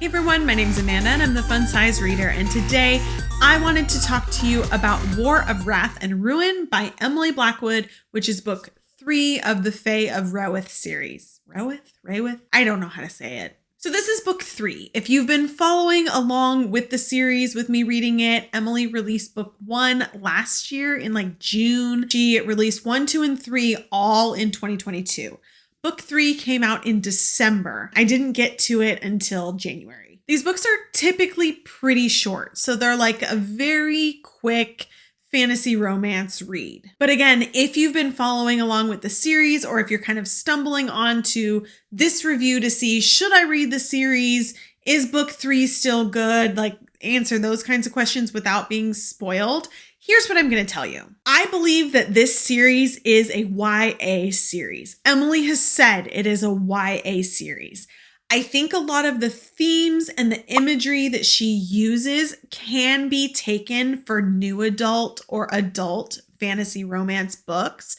Hey everyone, my name is Amanda and I'm the Fun Size Reader, and today I wanted to talk to you about War of Wrath and Ruin by Emily Blackwood, which is book 3 of the Fae of Rewyth series. Rewyth? I don't know how to say it. So this is book 3. If you've been following along with the series with me reading it, Emily released book 1 last year in June. She released 1, 2, and 3 all in 2022. Book 3 came out in December. I didn't get to it until January. These books are typically pretty short, so they're like a very quick fantasy romance read. But again, if you've been following along with the series, or if you're kind of stumbling onto this review to see, should I read the series? Is book 3 still good? Answer those kinds of questions without being spoiled. Here's what I'm going to tell you. I believe that this series is a YA series. Emily has said it is a YA series. I think a lot of the themes and the imagery that she uses can be taken for new adult or adult fantasy romance books,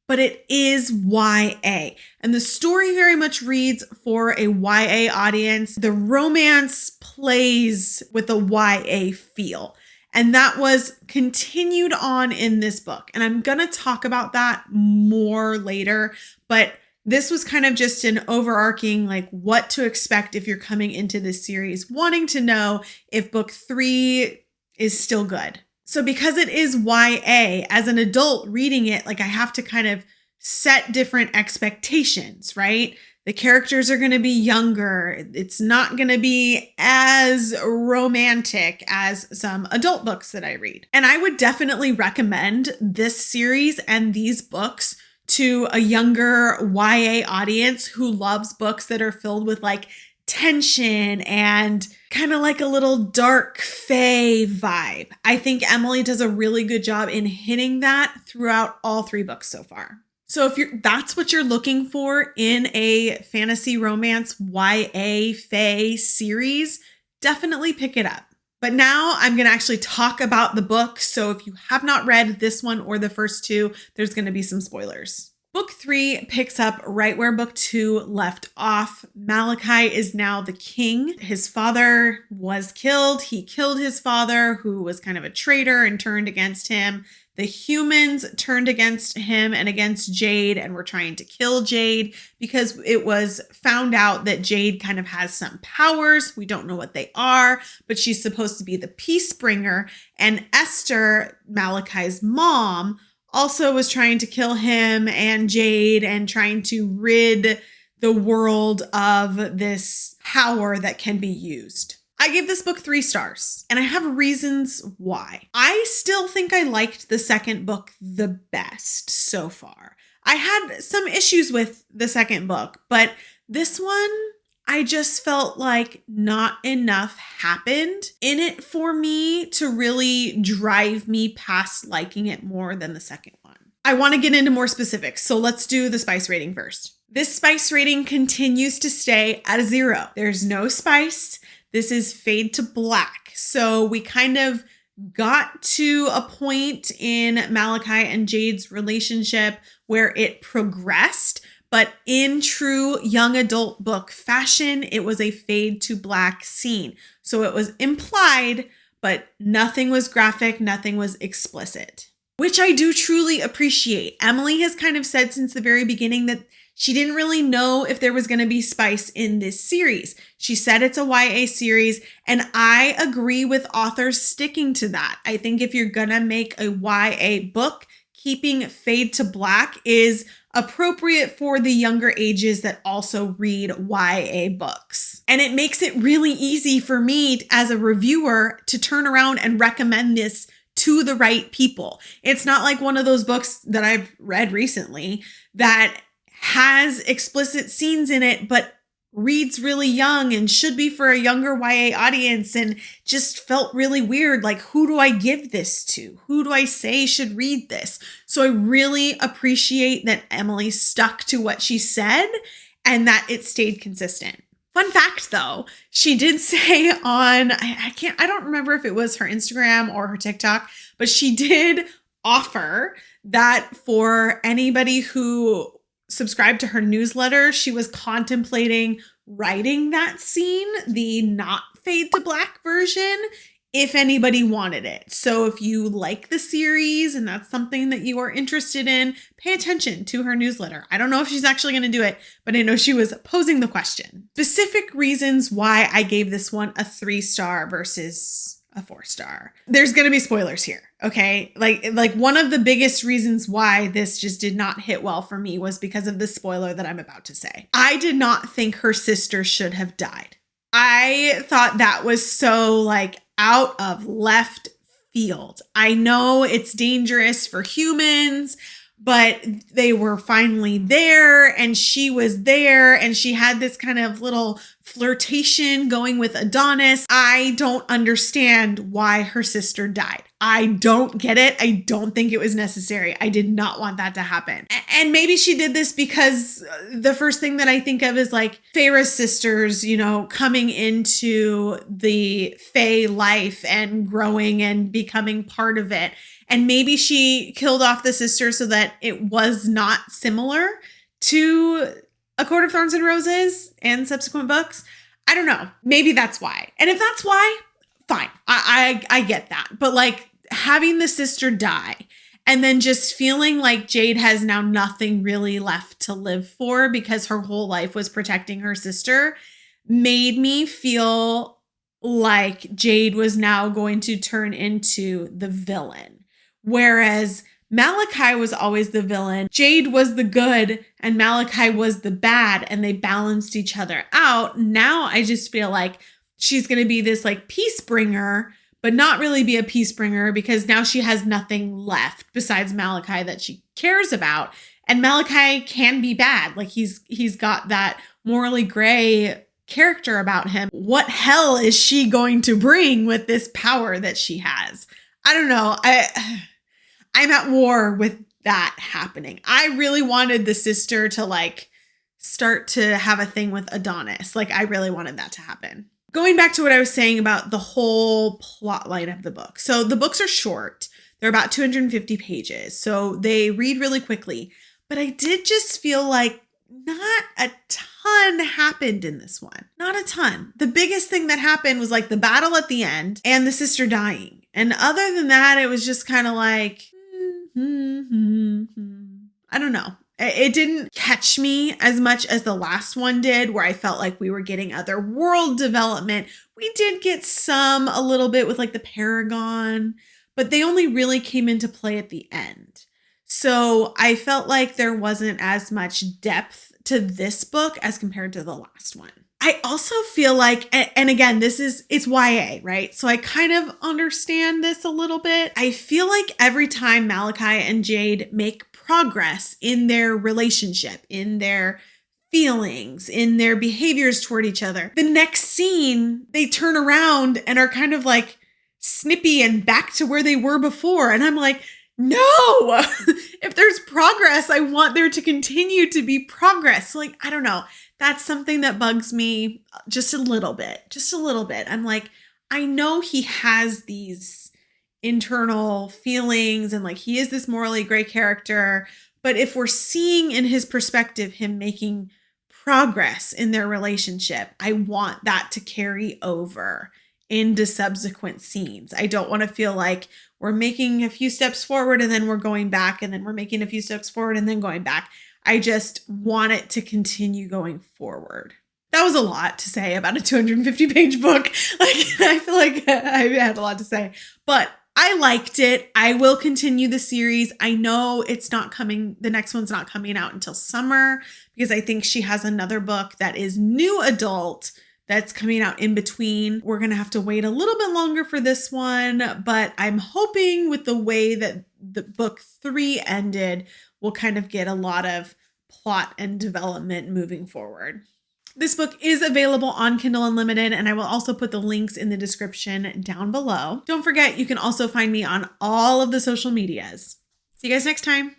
but it is YA. And the story very much reads for a YA audience. The romance plays with a YA feel. And that was continued on in this book. And I'm going to talk about that more later. But this was kind of just an overarching, what to expect if you're coming into this series, wanting to know if book 3 is still good. So because it is YA, as an adult reading it, I have to kind of set different expectations, right? The characters are going to be younger. It's not going to be as romantic as some adult books that I read. And I would definitely recommend this series and these books to a younger YA audience who loves books that are filled with tension and kind of a little dark fae vibe. I think Emily does a really good job in hitting that throughout all 3 books so far. So if that's what you're looking for in a fantasy romance YA fae series, definitely pick it up. But now I'm going to actually talk about the book. So if you have not read this one or the first 2, there's going to be some spoilers. Book 3 picks up right where book 2 left off. Malachi is now the king. His father was killed. He killed his father, who was kind of a traitor and turned against him. The humans turned against him and against Jade and were trying to kill Jade because it was found out that Jade kind of has some powers. We don't know what they are, but she's supposed to be the peace bringer. And Esther, Malachi's mom, also was trying to kill him and Jade and trying to rid the world of this power that can be used. I gave this book 3 stars, and I have reasons why. I still think I liked the second book the best so far. I had some issues with the second book, but this one, I just felt like not enough happened in it for me to really drive me past liking it more than the second one. I want to get into more specifics, so let's do the spice rating first. This spice rating continues to stay at a 0. There's no spice. This is fade to black. So we kind of got to a point in Malachi and Jade's relationship where it progressed, but in true young adult book fashion, it was a fade to black scene. So it was implied, but nothing was graphic, nothing was explicit, which I do truly appreciate. Emily has kind of said since the very beginning that she didn't really know if there was going to be spice in this series. She said it's a YA series, and I agree with authors sticking to that. I think if you're going to make a YA book, keeping fade to black is appropriate for the younger ages that also read YA books. And it makes it really easy for me as a reviewer to turn around and recommend this to the right people. It's not like one of those books that I've read recently that has explicit scenes in it, but reads really young and should be for a younger YA audience and just felt really weird. Who do I give this to? Who do I say should read this? So I really appreciate that Emily stuck to what she said and that it stayed consistent. Fun fact though, she did say on, I don't remember if it was her Instagram or her TikTok, but she did offer that for anybody who subscribed to her newsletter, she was contemplating writing that scene, the not fade to black version, if anybody wanted it. So if you like the series and that's something that you are interested in, pay attention to her newsletter. I don't know if she's actually going to do it, but I know she was posing the question. Specific reasons why I gave this one a 3-star versus a 4-star. There's going to be spoilers here. Okay. Like one of the biggest reasons why this just did not hit well for me was because of the spoiler that I'm about to say. I did not think her sister should have died. I thought that was so like out of left field. I know it's dangerous for humans, but they were finally there and she was there and she had this kind of little flirtation going with Adonis. I don't understand why her sister died. I don't get it. I don't think it was necessary. I did not want that to happen. And maybe she did this because the first thing that I think of is like Feyre's sisters, you know, coming into the Fey life and growing and becoming part of it. And maybe she killed off the sister so that it was not similar to A Court of Thorns and Roses and subsequent books. I don't know. Maybe that's why. And if that's why, fine. I get that. But like having the sister die and then just feeling like Jade has now nothing really left to live for because her whole life was protecting her sister made me feel like Jade was now going to turn into the villain. Whereas Malachi was always the villain, Jade was the good, and Malachi was the bad, and they balanced each other out. Now I just feel like she's going to be this like peace bringer, but not really be a peace bringer because now she has nothing left besides Malachi that she cares about. And Malachi can be bad. Like he's got that morally gray character about him. What hell is she going to bring with this power that she has? I don't know. I'm at war with that happening. I really wanted the sister to like start to have a thing with Adonis. Like I really wanted that to happen. Going back to what I was saying about the whole plot line of the book. So the books are short. They're about 250 pages. So they read really quickly. But I did just feel like not a ton happened in this one. Not a ton. The biggest thing that happened was like the battle at the end and the sister dying. And other than that, it was just kind of like, I don't know. It didn't catch me as much as the last one did, where I felt like we were getting other world development. We did get some a little bit with like the Paragon, but they only really came into play at the end. So I felt like there wasn't as much depth to this book as compared to the last one. I also feel like, and again, it's YA, right? So I kind of understand this a little bit. I feel like every time Malachi and Jade make progress in their relationship, in their feelings, in their behaviors toward each other, the next scene, they turn around and are kind of like snippy and back to where they were before. And I'm like, no, if there's progress, I want there to continue to be progress. So like, I don't know. That's something that bugs me just a little bit. I'm like, I know he has these internal feelings and like he is this morally gray character, but if we're seeing in his perspective him making progress in their relationship, I want that to carry over into subsequent scenes. I don't want to feel like we're making a few steps forward and then we're going back and then we're making a few steps forward and then going back. I just want it to continue going forward. That was a lot to say about a 250-page book. Like, I feel like I had a lot to say, but I liked it. I will continue the series. I know the next one's not coming out until summer because I think she has another book that is new adult that's coming out in between. We're going to have to wait a little bit longer for this one, but I'm hoping with the way that the book 3 ended, we'll kind of get a lot of plot and development moving forward. This book is available on Kindle Unlimited, and I will also put the links in the description down below. Don't forget, you can also find me on all of the social medias. See you guys next time.